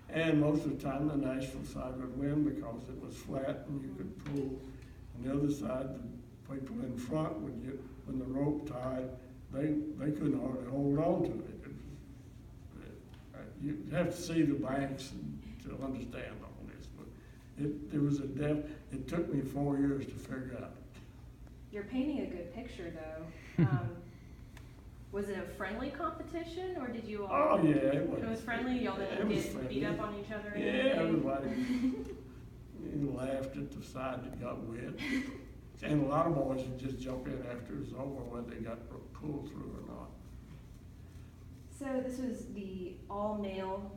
And most of the time, the Nashville side would win because it was flat and you could pull. On the other side, the people in front would get, when the rope tied, they couldn't hardly hold on to it. You have to see the banks to understand all this, but it was a depth. It took me 4 years to figure out. You're painting a good picture, though. Was it a friendly competition, or did you all? Oh yeah, it was. It was friendly. Y'all didn't get beat up on each other. Or yeah, anything? everybody laughed at the side that got wet, and a lot of boys would just jump in after it was over, whether they got pulled through or not. So this was the all-male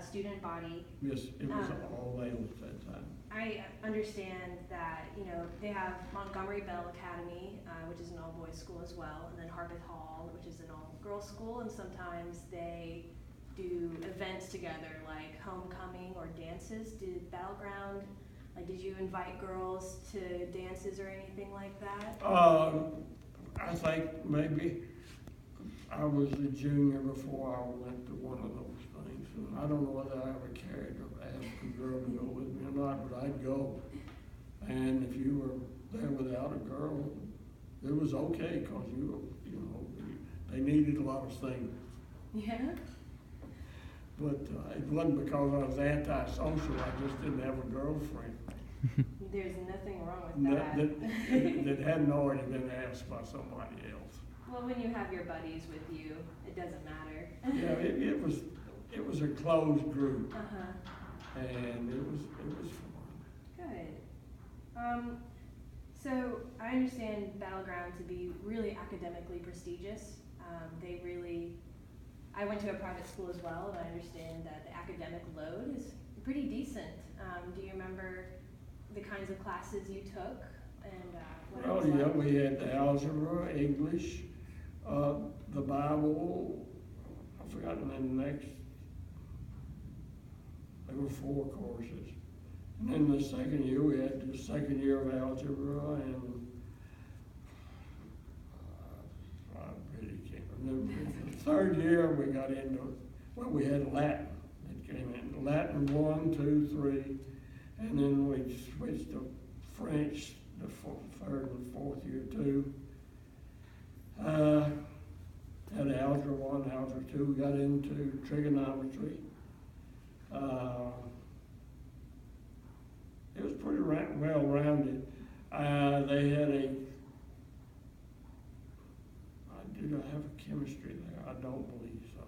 student body. Yes, it was all male at that time. I understand that, you know, they have Montgomery Bell Academy, which is an all-boys school as well, and then Harpeth Hall, which is an all-girls school, and sometimes they do events together, like homecoming or dances. Did Battleground, like, did you invite girls to dances or anything like that? I think maybe I was a junior before I went to one of those things. And I don't know whether I ever carried or asked a girl to go with me or not, but I'd go. And if you were there without a girl, it was okay, because you know, they needed a lot of things. Yeah. But it wasn't because I was antisocial. I just didn't have a girlfriend. There's nothing wrong with that. That hadn't already been asked by somebody else. Well, when you have your buddies with you, it doesn't matter. Yeah, it was a closed group, and it was fun. Good. So I understand Battleground to be really academically prestigious. I went to a private school as well, and I understand that the academic load is pretty decent. Do you remember the kinds of classes you took? And what it was like? We had the algebra, English, the Bible. I forgot the next. There were 4 courses. And then the second year, we had the second year of algebra, and I really can't remember. The third year, we got into, well, we had Latin. It came in Latin 1, 2, 3, and then we switched to French the third and fourth year too. Had algebra 1, algebra 2. We got into trigonometry. It was pretty well-rounded. They had did I have a chemistry there? I don't believe so.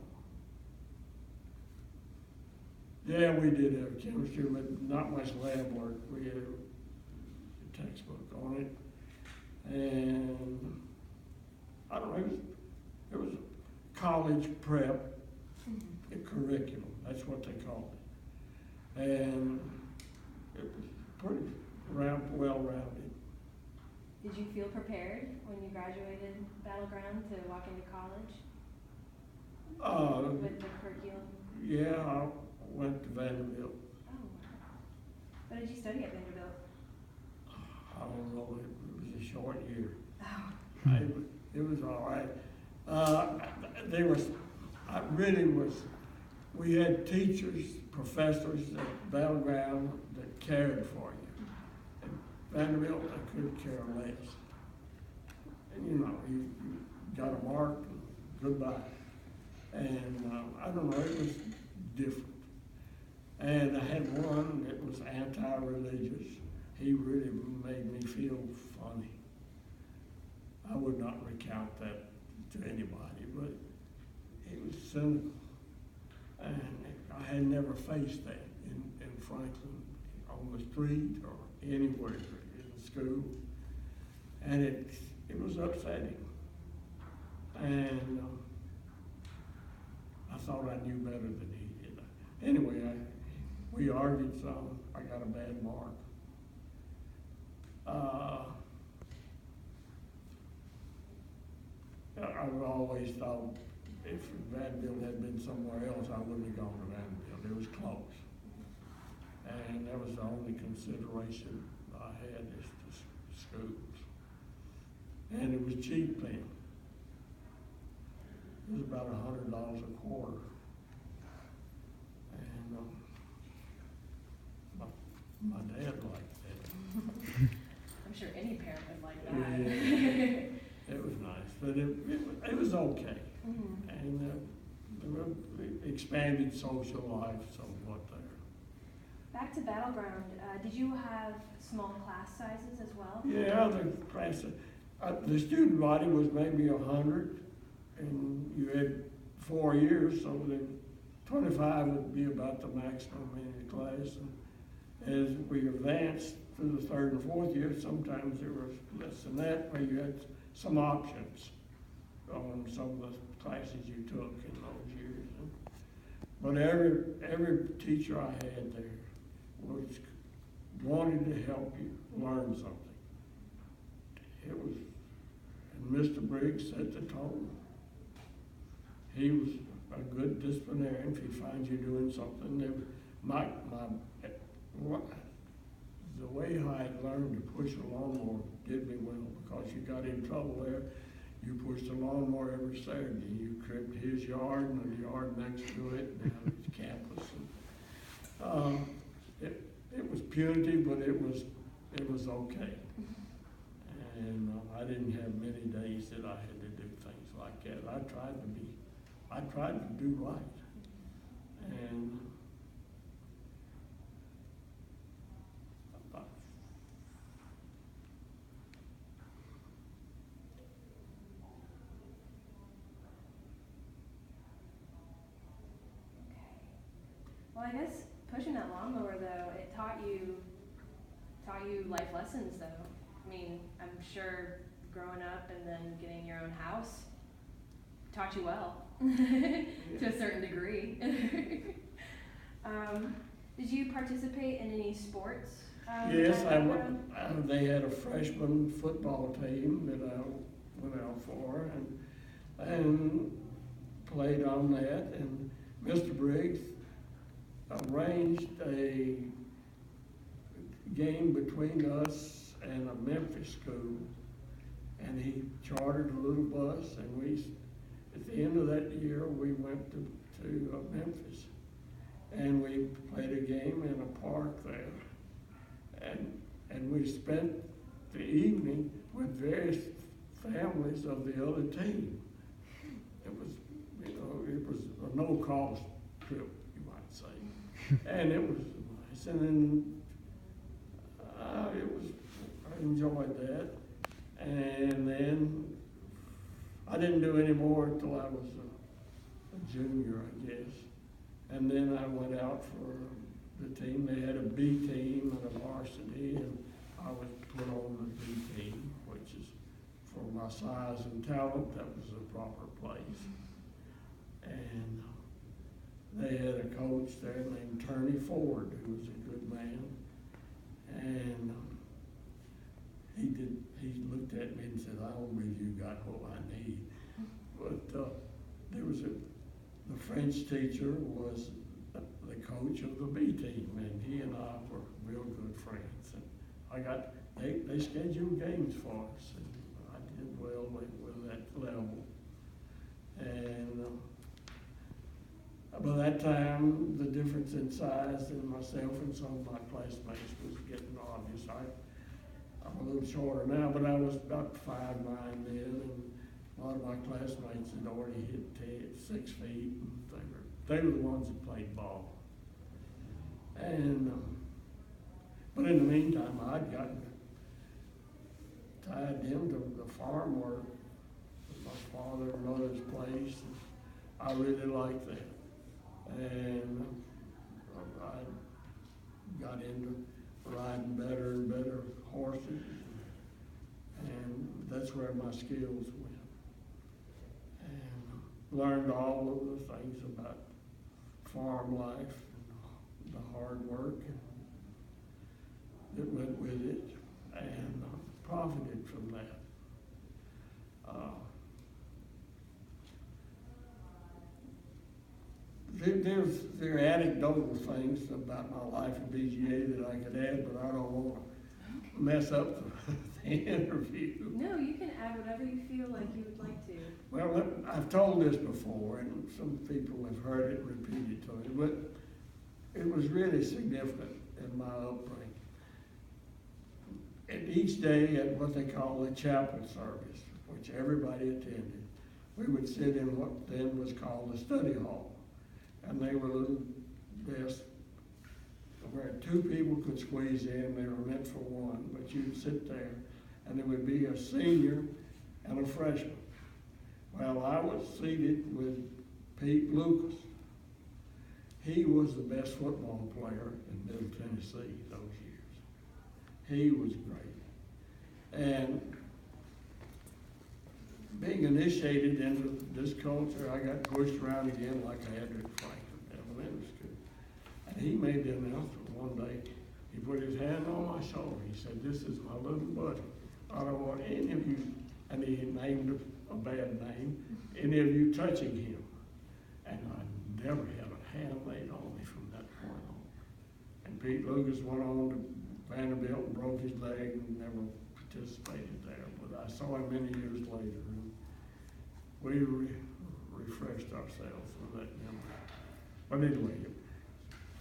Yeah, we did have chemistry, but not much lab work. We had a textbook on it. And I don't know, it was college prep curriculum. That's what they called it. And it was pretty well-rounded. Did you feel prepared when you graduated Battleground to walk into college? With the curriculum? Yeah, I went to Vanderbilt. Oh, wow. What did you study at Vanderbilt? I don't know, it was a short year. Oh. It was all right. We had teachers, professors at Battleground that cared for you. At Vanderbilt, they couldn't care less. And you got a mark, and goodbye. And I don't know, it was different. And I had one that was anti-religious. He really made me feel funny. I would not recount that to anybody, but he was cynical. And I had never faced that in Franklin, on the street or anywhere in school. And it was upsetting. And I thought I knew better than he did. Anyway, we argued some. I got a bad mark. I've always thought if Vanderbilt had been somewhere else, I wouldn't have gone to Vanderbilt. It was close. And that was the only consideration I had as to schools. And it was cheap then. It was about $100 a quarter. And My dad liked that. I'm sure any parent would like Yeah, that. it was nice, but it was okay. Mhm. And the expanded social life somewhat there. Back to Battleground, did you have small class sizes as well? Yeah, the class, the student body was maybe 100, and you had 4 years, so the 25 would be about the maximum in the class. And as we advanced through the 3rd and 4th year, sometimes there was less than that, where you had some options on some of the classes you took in those years. But every teacher I had there wanted to help you learn something. It was, and Mr. Briggs set the tone. He was a good disciplinarian. If he finds you doing something, the way I learned to push a lawnmower did me well, because you got in trouble there. You pushed the lawnmower every Saturday. You tripped his yard and the yard next to it, down at the campus. It was punitive, but it was okay. And I didn't have many days that I had to do things like that. I tried to do right. And Well, I guess pushing that lawnmower though, it taught you life lessons though. I mean, I'm sure growing up and then getting your own house taught you well to a certain degree. Did you participate in any sports? yes, they had a freshman football team that I went out for and played on that. And Mr. Briggs arranged a game between us and a Memphis school, and he chartered a little bus, and at the end of that year, we went to Memphis, and we played a game in a park there, and we spent the evening with various families of the other team. It was, it was a no-cost trip, you might say, and it was nice. And then I enjoyed that, and then I didn't do any more until I was a junior, I guess. And then I went out for the team. They had a B team and a varsity, and I was put on the B team, which is, for my size and talent, that was the proper place. And they had a coach there named Turney Ford, who was a good man. And he looked at me and said, "I don't believe you got what I need." But there was the French teacher was the coach of the B team, and he and I were real good friends. And they scheduled games for us, and I did well with that level. And by that time, the difference in size in myself and some of my classmates was getting obvious. I'm a little shorter now, but I was about 5'9" then, and a lot of my classmates had already hit 6 feet, and they were the ones that played ball. And but in the meantime, I'd gotten tied into the farm where my father and mother's place, and I really liked that. And I got into riding better and better horses, and that's where my skills went. And learned all of the things about farm life and the hard work that went with it, and profited from that. There are anecdotal things about my life at BGA that I could add, but I don't want to mess up the interview. No, you can add whatever you feel like you would like to. Well, I've told this before, and some people have heard it repeated to me, but it was really significant in my upbringing. And each day at what they call the chapel service, which everybody attended, we would sit in what then was called the study hall. And they were little desks where two people could squeeze in. They were meant for one, but you'd sit there, and there would be a senior and a freshman. Well, I was seated with Pete Lucas. He was the best football player in Middle Tennessee those years. He was great. And being initiated into this culture, I got pushed around again like I had to Franklin Elementary School. And he made the announcement one day. He put his hand on my shoulder. He said, "This is my little buddy. I don't want any of you," and he named a bad name, "any of you touching him." And I never had a hand laid on me from that point on. And Pete Lucas went on to Vanderbilt and broke his leg and never participated there. But I saw him many years later, and we refreshed ourselves with that memory. But anyway,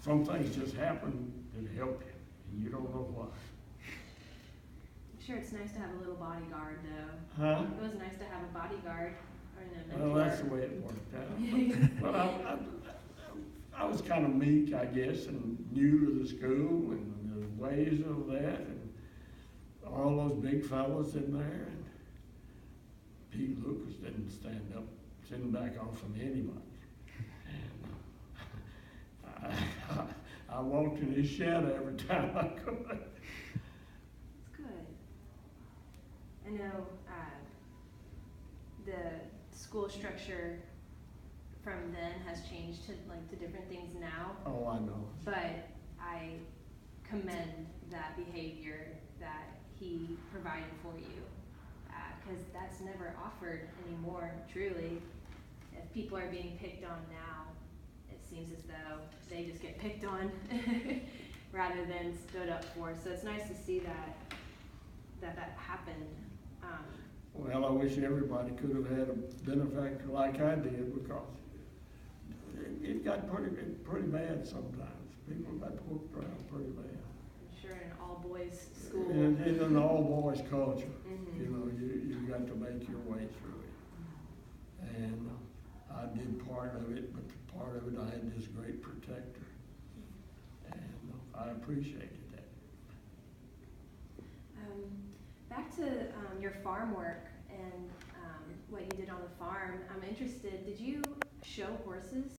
some things just happen that help you, and you don't know why. I'm sure it's nice to have a little bodyguard, though. Huh? It was nice to have a bodyguard or a Well, mentor. that's the way it worked out. But I was kind of meek, I guess, and new to the school and the ways of that, and all those big fellas in there. And Pete Lucas didn't stand up, sitting back off from anybody. And I walked in his shadow every time I could. It's good. I know the school structure from then has changed to different things now, Oh, I know. but I commend that behavior that he provided for you, because that's never offered anymore, truly. If people are being picked on now, it seems as though they just get picked on rather than stood up for. So it's nice to see that happened. Well, I wish everybody could have had a benefactor like I did, because it got pretty bad sometimes. People got whooped around pretty bad. I'm sure in an all-boys school. And in an all-boys culture, Mhm. you know, you got to make your way through it. And I did part of it, but part of it I had this great protector. And I appreciated that. Back to your farm work and what you did on the farm. I'm interested, did you show horses